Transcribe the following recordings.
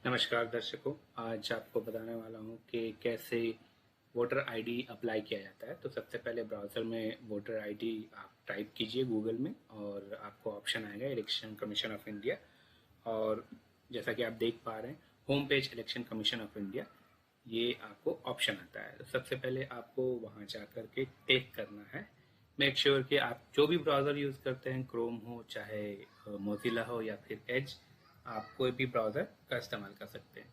नमस्कार दर्शकों, आज आपको बताने वाला हूँ कि कैसे वोटर आईडी अप्लाई किया जाता है। तो सबसे पहले ब्राउज़र में वोटर आईडी आप टाइप कीजिए गूगल में और आपको ऑप्शन आएगा इलेक्शन कमीशन ऑफ इंडिया। और जैसा कि आप देख पा रहे हैं home page election commission of India, ये आपको ऑप्शन आता है। तो सबसे पहले आपको वहाँ जा कर के क्लिक करना है। मेक श्योर कि आप जो भी ब्राउज़र यूज़ करते हैं, क्रोम हो चाहे मोजिला हो या फिर एज, आप कोई भी ब्राउज़र का इस्तेमाल कर सकते हैं।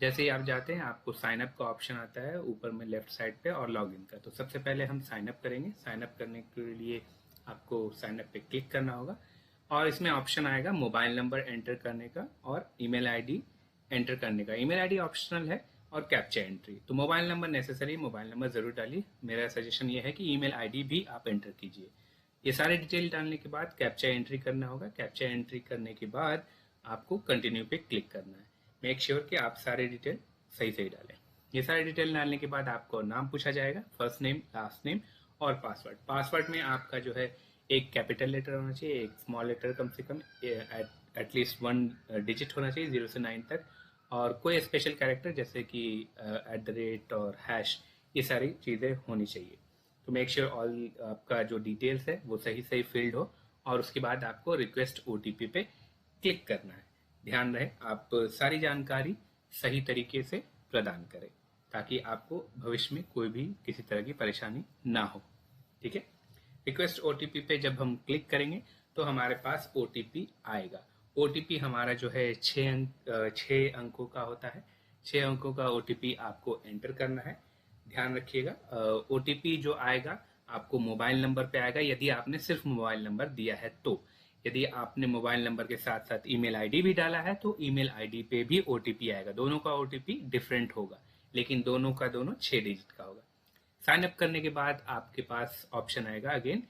जैसे ही आप जाते हैं आपको साइन अप का ऑप्शन आता है ऊपर में लेफ्ट साइड पे और लॉगिन का। तो सबसे पहले हम साइन अप करेंगे। साइन अप करने के लिए आपको साइन अप पे क्लिक करना होगा और इसमें ऑप्शन आएगा मोबाइल नंबर एंटर करने का और ईमेल आईडी एंटर करने का। ईमेल आईडी ऑप्शनल है और कैप्चा एंट्री। तो mobile number necessary, mobile number ज़रूर डालिए। मेरा सजेशन ये है कि ईमेल आईडी भी आप एंटर कीजिए। ये सारे डिटेल डालने के बाद कैप्चा एंट्री करना होगा। कैप्चा एंट्री करने के बाद आपको कंटिन्यू पे क्लिक करना है। मेक श्योर कि आप सारे डिटेल सही सही डालें। ये सारे डिटेल डालने के बाद आपको नाम पूछा जाएगा, फर्स्ट नेम, लास्ट नेम और पासवर्ड। पासवर्ड में आपका जो है एक कैपिटल लेटर होना चाहिए, एक स्मॉल लेटर कम से कम एटलीस्ट 1 डिजिट होना चाहिए 0 से 9 तक, और कोई स्पेशल कैरेक्टर जैसे कि @ और हैश, ये सारी चीज़ें होनी चाहिए। तो मेक श्योर ऑल आपका जो डिटेल्स है वो सही सही फिल्ड हो और उसके बाद आपको रिक्वेस्ट OTP पे क्लिक करना है। ध्यान रहे आप सारी जानकारी सही तरीके से प्रदान करें ताकि आपको भविष्य में कोई भी किसी तरह की परेशानी ना हो। ठीक है। रिक्वेस्ट OTP पे जब हम क्लिक करेंगे तो हमारे पास OTP आएगा। OTP हमारा जो है 6 अंकों का होता है। 6 अंकों का OTP आपको एंटर करना है। ध्यान रखिएगा, OTP जो आएगा आपको मोबाइल नंबर पे आएगा यदि आपने सिर्फ मोबाइल नंबर दिया है। तो यदि आपने मोबाइल नंबर के साथ साथ ईमेल आईडी भी डाला है तो ईमेल आईडी पे भी OTP आएगा। दोनों का OTP डिफरेंट होगा लेकिन दोनों का दोनों 6 डिजिट का होगा। साइन अप करने के बाद आपके पास ऑप्शन आएगा अगेन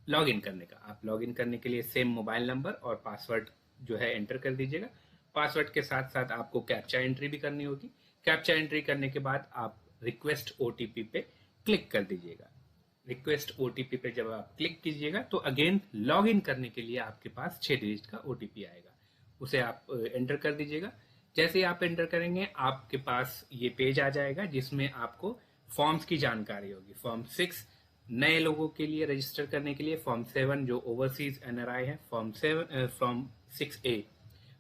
लॉगिन करने का। आप लॉगिन करने के लिए सेम मोबाइल नंबर और पासवर्ड जो है एंटर कर दीजिएगा। पासवर्ड के साथ साथ आपको कैप्चा एंट्री भी करनी होगी। कैप्चा एंट्री करने के बाद आप रिक्वेस्ट OTP पे क्लिक कर दीजिएगा। रिक्वेस्ट OTP पे जब आप क्लिक कीजिएगा तो अगेन लॉगिन करने के लिए आपके पास 6 डिजिट का OTP आएगा, उसे आप एंटर कर दीजिएगा। जैसे ही आप एंटर करेंगे आपके पास ये पेज आ जाएगा जिसमें आपको फॉर्म्स की जानकारी होगी। फॉर्म 6 नए लोगों के लिए रजिस्टर करने के लिए, फॉर्म 7 जो ओवरसीज NRI है, फॉर्म 6A,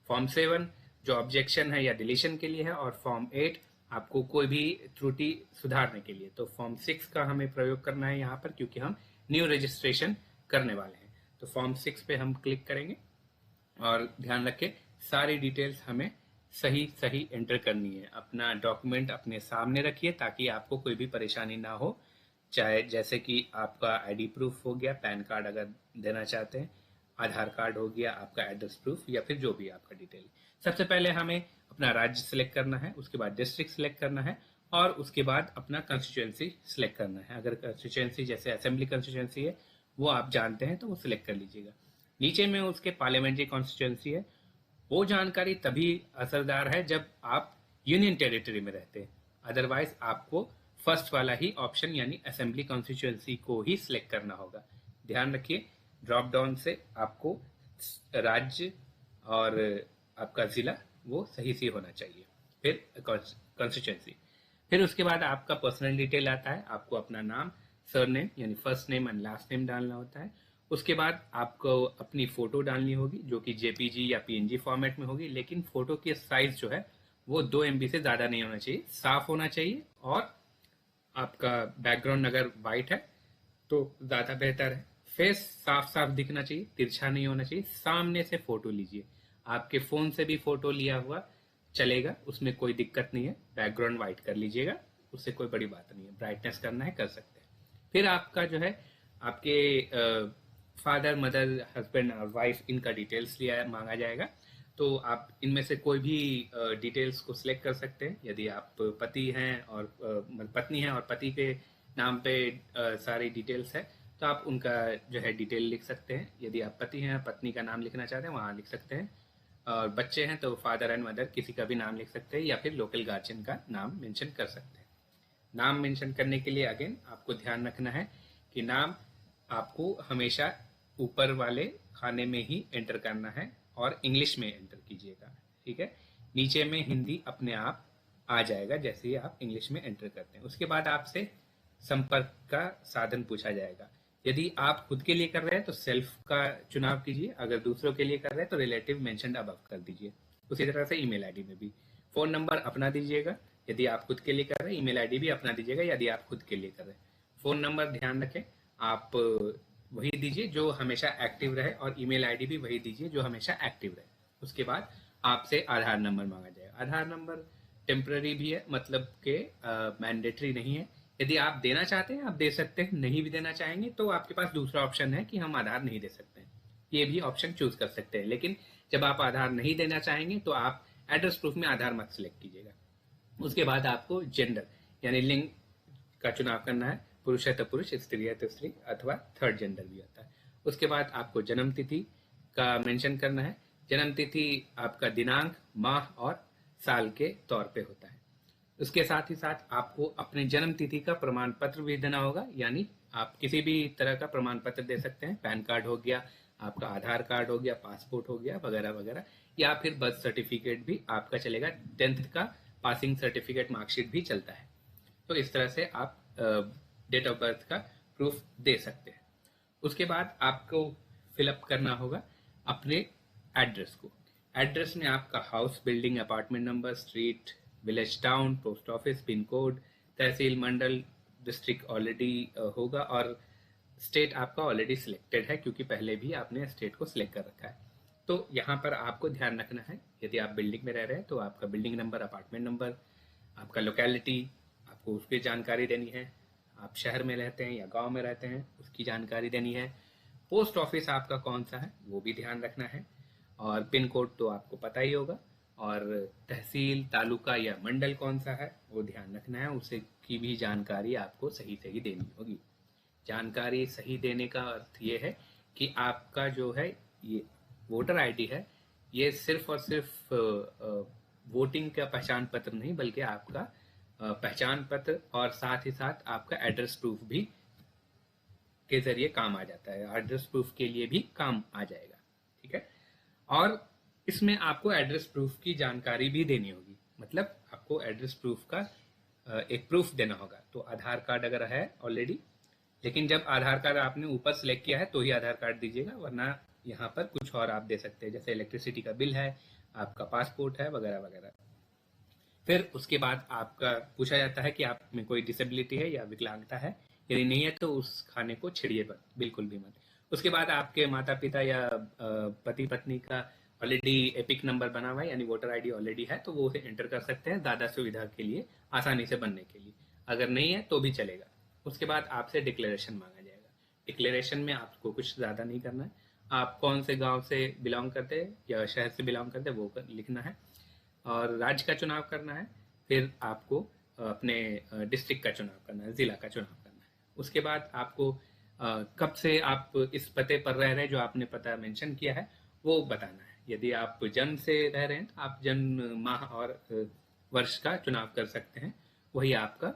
फॉर्म 7 जो ऑब्जेक्शन है या डिलीशन के लिए है, और फॉर्म 8 आपको कोई भी त्रुटि सुधारने के लिए। तो फॉर्म 6 का हमें प्रयोग करना है यहाँ पर क्योंकि हम न्यू रजिस्ट्रेशन करने वाले हैं। तो फॉर्म 6 पे हम क्लिक करेंगे और ध्यान रखें सारी डिटेल्स हमें सही सही एंटर करनी है। अपना डॉक्यूमेंट अपने सामने रखिए ताकि आपको कोई भी परेशानी ना हो, चाहे जैसे कि आपका आईडी प्रूफ हो गया, पैन कार्ड अगर देना चाहते हैं, आधार कार्ड हो गया, आपका एड्रेस प्रूफ या फिर जो भी आपका डिटेल। सबसे पहले हमें अपना राज्य सेलेक्ट करना है, उसके बाद डिस्ट्रिक्ट सेलेक्ट करना है और उसके बाद अपना कंस्टिट्यूएंसी सेलेक्ट करना है। अगर कंस्टिट्यूएंसी जैसे असेंबली कंस्टिट्यूएंसी है वो आप जानते हैं तो वो सिलेक्ट कर लीजिएगा। नीचे में उसके पार्लियामेंट्री कॉन्स्टिट्यूएंसी है। वो जानकारी तभी असरदार है जब आप यूनियन टेरिटरी में रहते हैं, अदरवाइज आपको फर्स्ट वाला ही ऑप्शन यानी असेंबली कॉन्स्टिट्यूएंसी को ही सिलेक्ट करना होगा। ध्यान रखिए ड्रॉप डाउन से आपको राज्य और आपका ज़िला वो सही से होना चाहिए, फिर कॉन्स्टिट्यूएंसी। फिर उसके बाद आपका पर्सनल डिटेल आता है। आपको अपना नाम, सरनेम यानी first name and last name डालना होता है। उसके बाद आपको अपनी फ़ोटो डालनी होगी जो कि JPG या PNG फॉर्मेट में होगी, लेकिन फ़ोटो की साइज़ जो है वो 2 MB से ज़्यादा नहीं होना चाहिए, साफ़ होना चाहिए। और आपका बैकग्राउंड अगर वाइट है तो ज़्यादा बेहतर है। फेस साफ साफ दिखना चाहिए, तिरछा नहीं होना चाहिए। सामने से फ़ोटो लीजिए, आपके फ़ोन से भी फ़ोटो लिया हुआ चलेगा, उसमें कोई दिक्कत नहीं है। बैकग्राउंड वाइट कर लीजिएगा, उससे कोई बड़ी बात नहीं है। ब्राइटनेस करना है कर सकते हैं। फिर आपका जो है आपके फादर, मदर, हस्बैंड और वाइफ, इनका डिटेल्स लिया मांगा जाएगा। तो आप इनमें से कोई भी डिटेल्स को सिलेक्ट कर सकते हैं। यदि आप पति हैं और पत्नी हैं और पति के नाम पे सारी डिटेल्स है तो आप उनका जो है डिटेल लिख सकते हैं। यदि आप पति हैं, पत्नी का नाम लिखना चाहते हैं वहाँ लिख सकते हैं। और बच्चे हैं तो फादर एंड मदर किसी का भी नाम लिख सकते हैं या फिर लोकल गार्जियन का नाम मेंशन कर सकते हैं। नाम मेंशन करने के लिए अगेन आपको ध्यान रखना है कि नाम आपको हमेशा ऊपर वाले खाने में ही एंटर करना है और इंग्लिश में एंटर कीजिएगा। ठीक है। नीचे में हिंदी अपने आप आ जाएगा जैसे ही आप इंग्लिश में एंटर करते हैं। उसके बाद आपसे संपर्क का साधन पूछा जाएगा। यदि आप खुद के लिए कर रहे हैं तो सेल्फ का चुनाव कीजिए, अगर दूसरों के लिए कर रहे हैं तो रिलेटिव मेंशन्ड अबव कर दीजिए। उसी तरह से ईमेल आईडी में भी फ़ोन नंबर अपना दीजिएगा यदि आप खुद के लिए कर रहे हैं, ईमेल आईडी भी अपना दीजिएगा यदि आप खुद के लिए कर रहे हैं। फ़ोन नंबर ध्यान रखें आप वही दीजिए जो हमेशा एक्टिव रहे, और ईमेल आईडी भी वही दीजिए जो हमेशा एक्टिव रहे। उसके बाद आपसे आधार नंबर मांगा जाएगा। आधार नंबर टेम्पररी भी है, मतलब कि मैंडेटरी नहीं है। यदि आप देना चाहते हैं आप दे सकते हैं, नहीं भी देना चाहेंगे तो आपके पास दूसरा ऑप्शन है कि हम आधार नहीं दे सकते हैं, ये भी ऑप्शन चूज कर सकते हैं। लेकिन जब आप आधार नहीं देना चाहेंगे तो आप एड्रेस प्रूफ में आधार मत सिलेक्ट कीजिएगा। उसके बाद आपको जेंडर यानी लिंग का चुनाव करना है, पुरुष है तो पुरुष, स्त्री है तो स्त्री, अथवा थर्ड जेंडर भी होता है। उसके बाद आपको जन्म तिथि का मेंशन करना है। जन्म तिथि आपका दिनांक, माह और साल के तौर पे होता है। उसके साथ ही साथ आपको अपने जन्म तिथि का प्रमाण पत्र भी देना होगा, यानी आप किसी भी तरह का प्रमाण पत्र दे सकते हैं। पैन कार्ड हो गया, आपका आधार कार्ड हो गया, पासपोर्ट हो गया, वगैरह वगैरह, या फिर बर्थ सर्टिफिकेट भी आपका चलेगा। 10th का पासिंग सर्टिफिकेट, मार्कशीट भी चलता है। तो इस तरह से आप डेट ऑफ बर्थ का प्रूफ दे सकते हैं। उसके बाद आपको फिलअप करना होगा अपने एड्रेस को। एड्रेस में आपका house, building, apartment number, street, village, town, post office, pin code, tehsil, mandal, district already होगा, और स्टेट आपका ऑलरेडी सिलेक्टेड है क्योंकि पहले भी आपने स्टेट को सिलेक्ट कर रखा है। तो यहाँ पर आपको ध्यान रखना है, यदि आप बिल्डिंग में रह रहे हैं तो आपका बिल्डिंग नंबर, अपार्टमेंट नंबर, आपका लोकेलिटी, आपको उसकी जानकारी देनी है। आप शहर में रहते हैं या गांव में रहते हैं उसकी जानकारी देनी है। पोस्ट ऑफिस आपका कौन सा है वो भी ध्यान रखना है, और पिन कोड तो आपको पता ही होगा, और तहसील, तालुका या मंडल कौन सा है वो ध्यान रखना है। उसे की भी जानकारी आपको सही सही देनी होगी। जानकारी सही देने का अर्थ ये है कि आपका जो है ये वोटर आईडी है, ये सिर्फ और सिर्फ वोटिंग का पहचान पत्र नहीं, बल्कि आपका पहचान पत्र और साथ ही साथ आपका एड्रेस प्रूफ भी के जरिए काम आ जाता है। एड्रेस प्रूफ के लिए भी काम आ जाएगा, ठीक है। और इसमें आपको एड्रेस प्रूफ की जानकारी भी देनी होगी, मतलब आपको एड्रेस प्रूफ का एक प्रूफ देना होगा। तो आधार कार्ड अगर है ऑलरेडी, लेकिन जब आधार कार्ड आपने ऊपर सेलेक्ट किया है तो ही आधार कार्ड दीजिएगा, वरना यहाँ पर कुछ और आप दे सकते हैं, जैसे इलेक्ट्रिसिटी का बिल है, आपका पासपोर्ट है, वगैरह वगैरह। फिर उसके बाद आपका पूछा जाता है कि आप में कोई डिसेबिलिटी है या विकलांगता है। यदि नहीं है तो उस खाने को छिड़िए बिल्कुल भी मत। उसके बाद आपके माता पिता या पति पत्नी का ऑलरेडी एपिक नंबर बना हुआ है, यानी वोटर आईडी ऑलरेडी है, तो वो उसे एंटर कर सकते हैं दादा सुविधा के लिए, आसानी से बनने के लिए। अगर नहीं है तो भी चलेगा। उसके बाद आपसे डिक्लेरेशन मांगा जाएगा। डिक्लेरेशन में आपको कुछ ज़्यादा नहीं करना है, आप कौन से गांव से बिलोंग करते हैं या शहर से बिलोंग करते हैं वो लिखना है, और राज्य का चुनाव करना है। फिर आपको अपने डिस्ट्रिक्ट का चुनाव करना है, ज़िला का चुनाव करना है। उसके बाद आपको कब से आप इस पते पर रह रहे हैं जो आपने पता मेंशन किया है वो बताना है। यदि आप जन्म से रह रहे हैं तो आप जन्म माह और वर्ष का चुनाव कर सकते हैं, वही आपका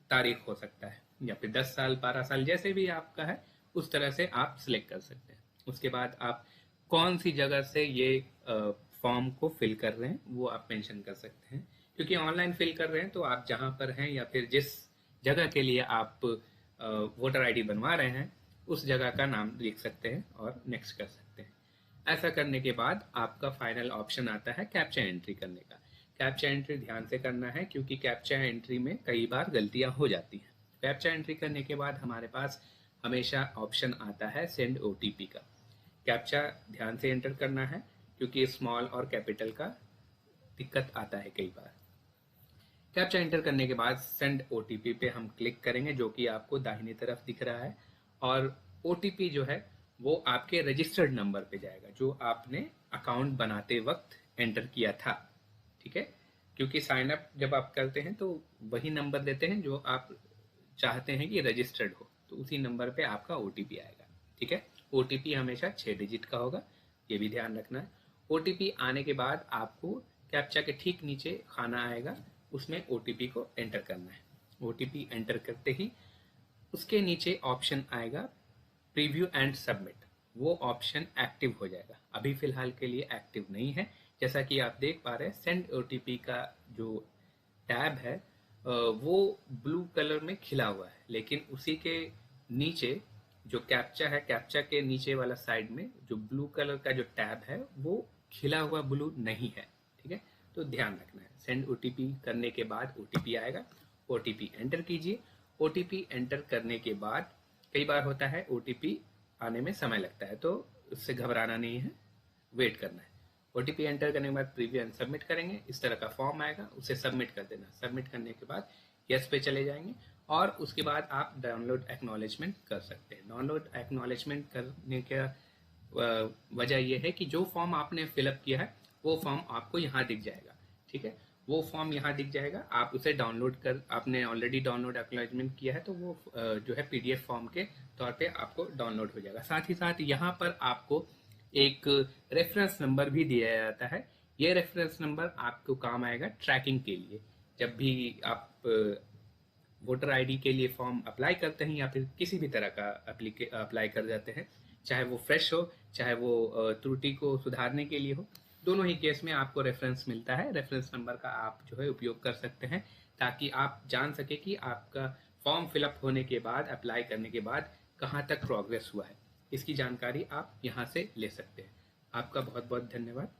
तारीख हो सकता है, या फिर 10 साल, 12 साल, जैसे भी आपका है उस तरह से आप सिलेक्ट कर सकते हैं। उसके बाद आप कौन सी जगह से ये फॉर्म को फिल कर रहे हैं वो आप मेंशन कर सकते हैं, क्योंकि ऑनलाइन फिल कर रहे हैं तो आप जहां पर हैं या फिर जिस जगह के लिए आप वोटर आईडी बनवा रहे हैं उस जगह का नाम लिख सकते हैं और नेक्स्ट कर सकते हैं। ऐसा करने के बाद आपका फाइनल ऑप्शन आता है कैप्चा एंट्री करने का। कैप्चा एंट्री ध्यान से करना है क्योंकि कैप्चा एंट्री में कई बार गलतियां हो जाती हैं। कैप्चा एंट्री करने के बाद हमारे पास हमेशा ऑप्शन आता है सेंड ओटीपी का। कैप्चा ध्यान से एंटर करना है क्योंकि स्मॉल और कैपिटल का दिक्कत आता है कई बार। कैप्चा एंटर करने के बाद सेंड ओटीपी पे हम क्लिक करेंगे, जो कि आपको दाहिनी तरफ दिख रहा है, और ओटीपी जो है वो आपके रजिस्टर्ड नंबर पे जाएगा जो आपने अकाउंट बनाते वक्त एंटर किया था, ठीक है। क्योंकि साइन अप जब आप करते हैं तो वही नंबर देते हैं जो आप चाहते हैं कि रजिस्टर्ड हो, तो उसी नंबर पे आपका ओटीपी आएगा, ठीक है। ओटीपी हमेशा 6 डिजिट का होगा, ये भी ध्यान रखना है। ओटीपी आने के बाद आपको कैप्चा के ठीक नीचे खाना आएगा, उसमें ओटीपी को एंटर करना है। ओटीपी एंटर करते ही उसके नीचे ऑप्शन आएगा प्रीव्यू एंड सबमिट। वो ऑप्शन एक्टिव हो जाएगा। अभी फ़िलहाल के लिए एक्टिव नहीं है। जैसा कि आप देख पा रहे हैं, सेंड ओटीपी का जो टैब है वो ब्लू कलर में खिला हुआ है, लेकिन उसी के नीचे जो कैप्चा है, कैप्चा के नीचे वाला साइड में जो ब्लू कलर का जो टैब है वो खिला हुआ ब्लू नहीं है। ठीक है, तो ध्यान रखना है। सेंड ओटीपी करने के बाद ओटीपी आएगा, ओटीपी एंटर कीजिए। ओटीपी एंटर करने के बाद कई बार होता है ओटीपी आने में समय लगता है, तो उससे घबराना नहीं है, वेट करना है। ओटीपी एंटर करने के बाद प्रीव्यू एंड सबमिट करेंगे, इस तरह का फॉर्म आएगा, उसे सबमिट कर देना। सबमिट करने के बाद यस पे चले जाएंगे और उसके बाद आप डाउनलोड एक्नॉलेजमेंट कर सकते हैं। डाउनलोड एक्नॉलेजमेंट करने का वजह यह है कि जो फॉर्म आपने फिलअप किया है वो फॉर्म आपको यहाँ दिख जाएगा। ठीक है, वो फॉर्म यहाँ दिख जाएगा, आप उसे डाउनलोड कर, आपने ऑलरेडी डाउनलोड एक्नॉलेजमेंट किया है तो वो जो है पीडीएफ फॉर्म के तौर पे आपको डाउनलोड हो जाएगा। साथ ही साथ यहाँ पर आपको एक रेफरेंस नंबर भी दिया जाता है। ये रेफरेंस नंबर आपको काम आएगा ट्रैकिंग के लिए। जब भी आप वोटर आईडी के लिए फॉर्म अप्लाई करते हैं या फिर किसी भी तरह का अप्लाई कर जाते हैं, चाहे वो फ्रेश हो, चाहे वो त्रुटि को सुधारने के लिए हो, दोनों ही केस में आपको रेफरेंस मिलता है। रेफरेंस नंबर का आप जो है उपयोग कर सकते हैं ताकि आप जान सके कि आपका फॉर्म फिलअप होने के बाद, अप्लाई करने के बाद कहाँ तक प्रोग्रेस हुआ है। इसकी जानकारी आप यहाँ से ले सकते हैं। आपका बहुत बहुत धन्यवाद।